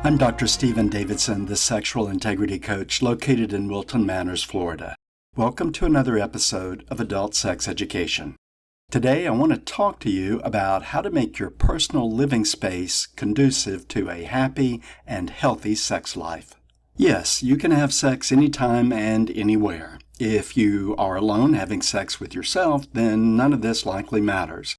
I'm Dr. Stephen Davidson, the Sexual Integrity Coach located in Wilton Manors, Florida. Welcome to another episode of Adult Sex Education. Today I want to talk to you about how to make your personal living space conducive to a happy and healthy sex life. Yes, you can have sex anytime and anywhere. If you are alone having sex with yourself, then none of this likely matters.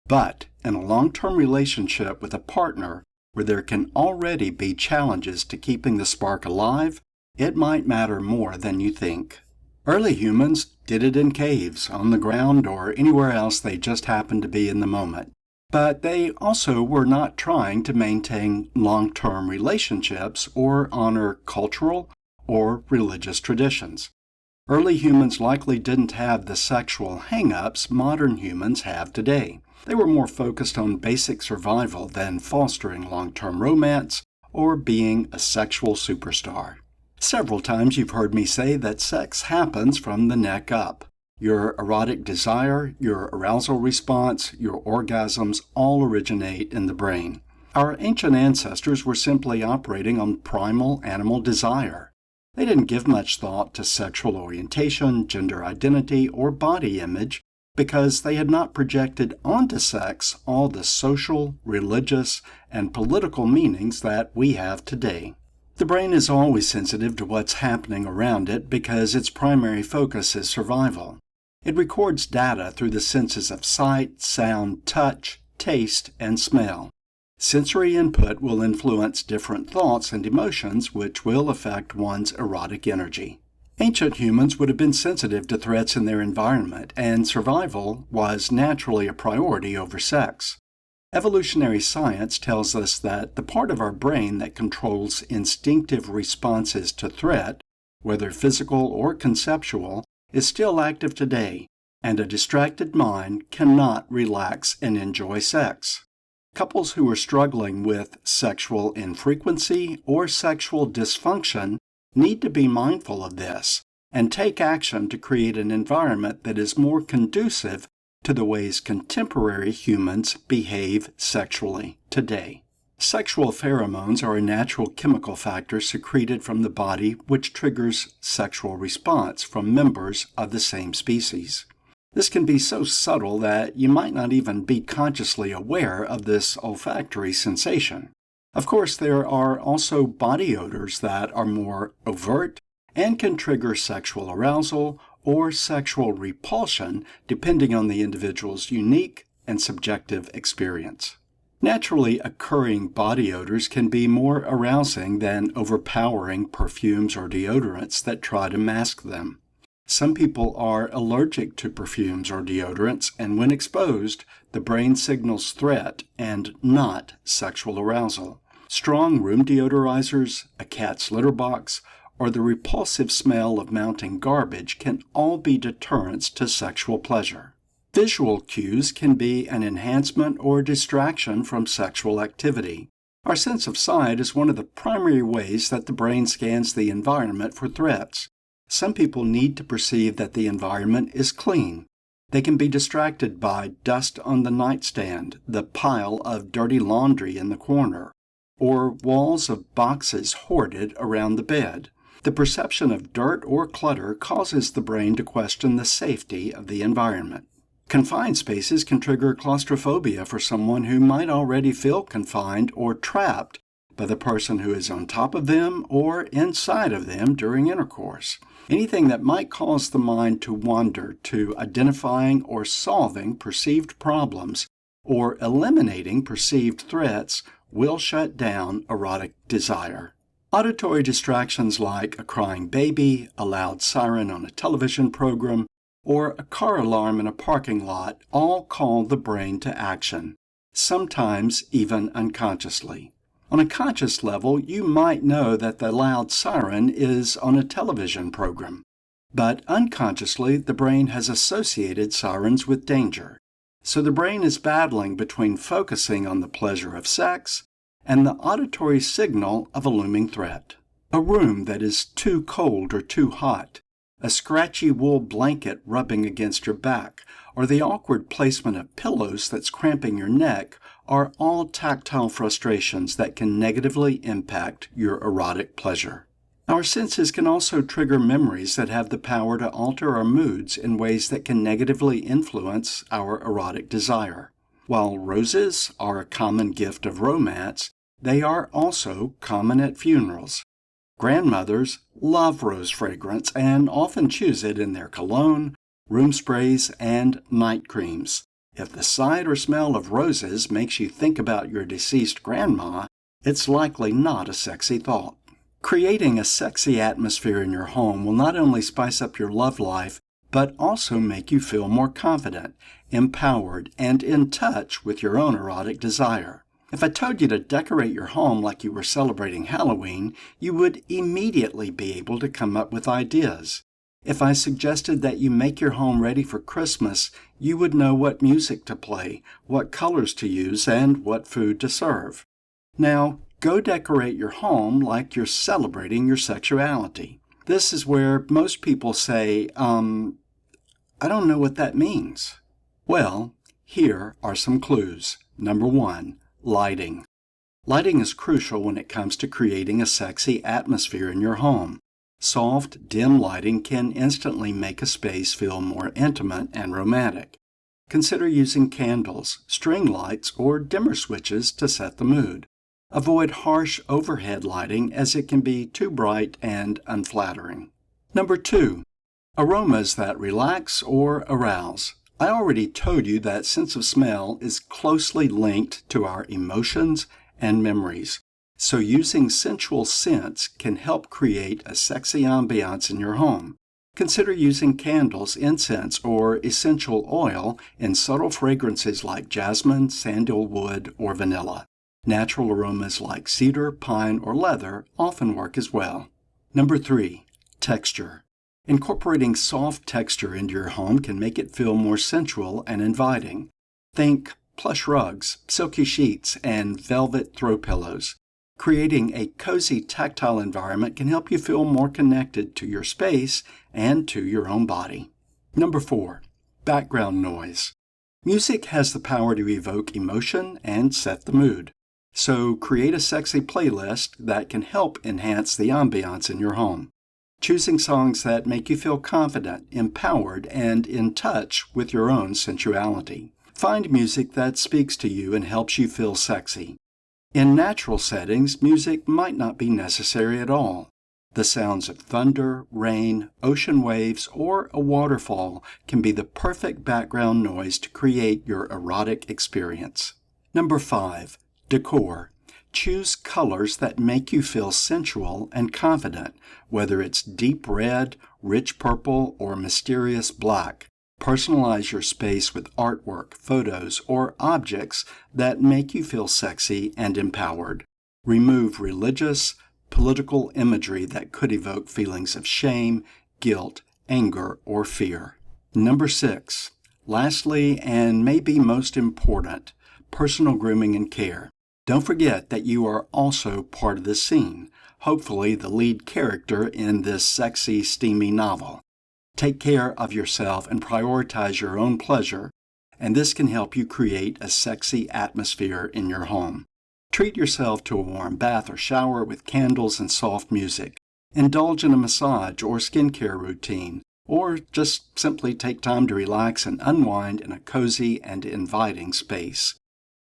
But in a long-term relationship with a partner where there can already be challenges to keeping the spark alive, it might matter more than you think. Early humans did it in caves, on the ground, or anywhere else they just happened to be in the moment. But they also were not trying to maintain long-term relationships or honor cultural or religious traditions. Early humans likely didn't have the sexual hang-ups modern humans have today. They were more focused on basic survival than fostering long-term romance or being a sexual superstar. Several times you've heard me say that sex happens from the neck up. Your erotic desire, your arousal response, your orgasms all originate in the brain. Our ancient ancestors were simply operating on primal animal desire. They didn't give much thought to sexual orientation, gender identity, or body image because they had not projected onto sex all the social, religious, and political meanings that we have today. The brain is always sensitive to what's happening around it because its primary focus is survival. It records data through the senses of sight, sound, touch, taste, and smell. Sensory input will influence different thoughts and emotions, which will affect one's erotic energy. Ancient humans would have been sensitive to threats in their environment, and survival was naturally a priority over sex. Evolutionary science tells us that the part of our brain that controls instinctive responses to threat, whether physical or conceptual, is still active today, and a distracted mind cannot relax and enjoy sex. Couples who are struggling with sexual infrequency or sexual dysfunction need to be mindful of this and take action to create an environment that is more conducive to the ways contemporary humans behave sexually today. Sexual pheromones are a natural chemical factor secreted from the body which triggers sexual response from members of the same species. This can be so subtle that you might not even be consciously aware of this olfactory sensation. Of course, there are also body odors that are more overt and can trigger sexual arousal or sexual repulsion depending on the individual's unique and subjective experience. Naturally occurring body odors can be more arousing than overpowering perfumes or deodorants that try to mask them. Some people are allergic to perfumes or deodorants, and when exposed, the brain signals threat and not sexual arousal. Strong room deodorizers, a cat's litter box, or the repulsive smell of mounting garbage can all be deterrents to sexual pleasure. Visual cues can be an enhancement or distraction from sexual activity. Our sense of sight is one of the primary ways that the brain scans the environment for threats. Some people need to perceive that the environment is clean. They can be distracted by dust on the nightstand, the pile of dirty laundry in the corner, or walls of boxes hoarded around the bed. The perception of dirt or clutter causes the brain to question the safety of the environment. Confined spaces can trigger claustrophobia for someone who might already feel confined or trapped by the person who is on top of them or inside of them during intercourse. Anything that might cause the mind to wander to identifying or solving perceived problems or eliminating perceived threats will shut down erotic desire. Auditory distractions like a crying baby, a loud siren on a television program, or a car alarm in a parking lot all call the brain to action, sometimes even unconsciously. On a conscious level, you might know that the loud siren is on a television program, but unconsciously the brain has associated sirens with danger. So the brain is battling between focusing on the pleasure of sex and the auditory signal of a looming threat. A room that is too cold or too hot, a scratchy wool blanket rubbing against your back, or the awkward placement of pillows that's cramping your neck are all tactile frustrations that can negatively impact your erotic pleasure. Our senses can also trigger memories that have the power to alter our moods in ways that can negatively influence our erotic desire. While roses are a common gift of romance, they are also common at funerals. Grandmothers love rose fragrance and often choose it in their cologne, room sprays, and night creams. If the sight or smell of roses makes you think about your deceased grandma, it's likely not a sexy thought. Creating a sexy atmosphere in your home will not only spice up your love life, but also make you feel more confident, empowered, and in touch with your own erotic desire. If I told you to decorate your home like you were celebrating Halloween, you would immediately be able to come up with ideas. If I suggested that you make your home ready for Christmas, you would know what music to play, what colors to use, and what food to serve. Now, go decorate your home like you're celebrating your sexuality. This is where most people say, I don't know what that means. Well, here are some clues. Number 1. Lighting. Lighting is crucial when it comes to creating a sexy atmosphere in your home. Soft, dim lighting can instantly make a space feel more intimate and romantic. Consider using candles, string lights, or dimmer switches to set the mood. Avoid harsh overhead lighting as it can be too bright and unflattering. Number 2. Aromas that relax or arouse. I already told you that sense of smell is closely linked to our emotions and memories, so using sensual scents can help create a sexy ambiance in your home. Consider using candles, incense, or essential oil in subtle fragrances like jasmine, sandalwood, or vanilla. Natural aromas like cedar, pine, or leather often work as well. Number 3. Texture. Incorporating soft texture into your home can make it feel more sensual and inviting. Think plush rugs, silky sheets, and velvet throw pillows. Creating a cozy tactile environment can help you feel more connected to your space and to your own body. Number 4. Background noise. Music has the power to evoke emotion and set the mood. So create a sexy playlist that can help enhance the ambiance in your home. Choosing songs that make you feel confident, empowered, and in touch with your own sensuality. Find music that speaks to you and helps you feel sexy. In natural settings, music might not be necessary at all. The sounds of thunder, rain, ocean waves, or a waterfall can be the perfect background noise to create your erotic experience. Number 5. Decor. Choose colors that make you feel sensual and confident, whether it's deep red, rich purple, or mysterious black. Personalize your space with artwork, photos, or objects that make you feel sexy and empowered. Remove religious, political imagery that could evoke feelings of shame, guilt, anger, or fear. Number 6. Lastly, and maybe most important, personal grooming and care. Don't forget that you are also part of the scene, hopefully the lead character in this sexy, steamy novel. Take care of yourself and prioritize your own pleasure, and this can help you create a sexy atmosphere in your home. Treat yourself to a warm bath or shower with candles and soft music. Indulge in a massage or skincare routine, or just simply take time to relax and unwind in a cozy and inviting space.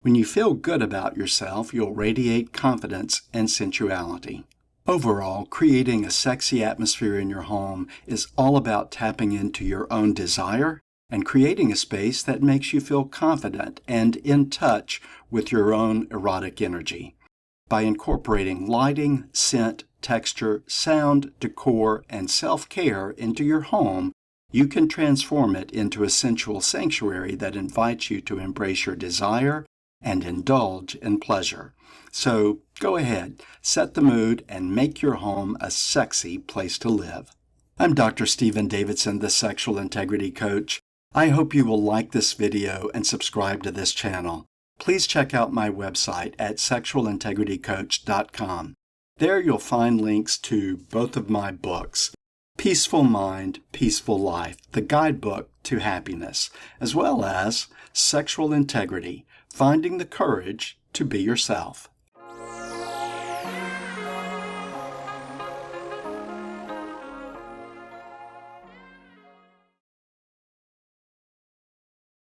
When you feel good about yourself, you'll radiate confidence and sensuality. Overall, creating a sexy atmosphere in your home is all about tapping into your own desire and creating a space that makes you feel confident and in touch with your own erotic energy. By incorporating lighting, scent, texture, sound, decor, and self-care into your home, you can transform it into a sensual sanctuary that invites you to embrace your desire and indulge in pleasure. So go ahead, set the mood, and make your home a sexy place to live. I'm Dr. Stephen Davidson, the Sexual Integrity Coach. I hope you will like this video and subscribe to this channel. Please check out my website at sexualintegritycoach.com. There you'll find links to both of my books, Peaceful Mind, Peaceful Life, the guidebook to happiness, as well as Sexual Integrity, Finding the Courage to Be Yourself.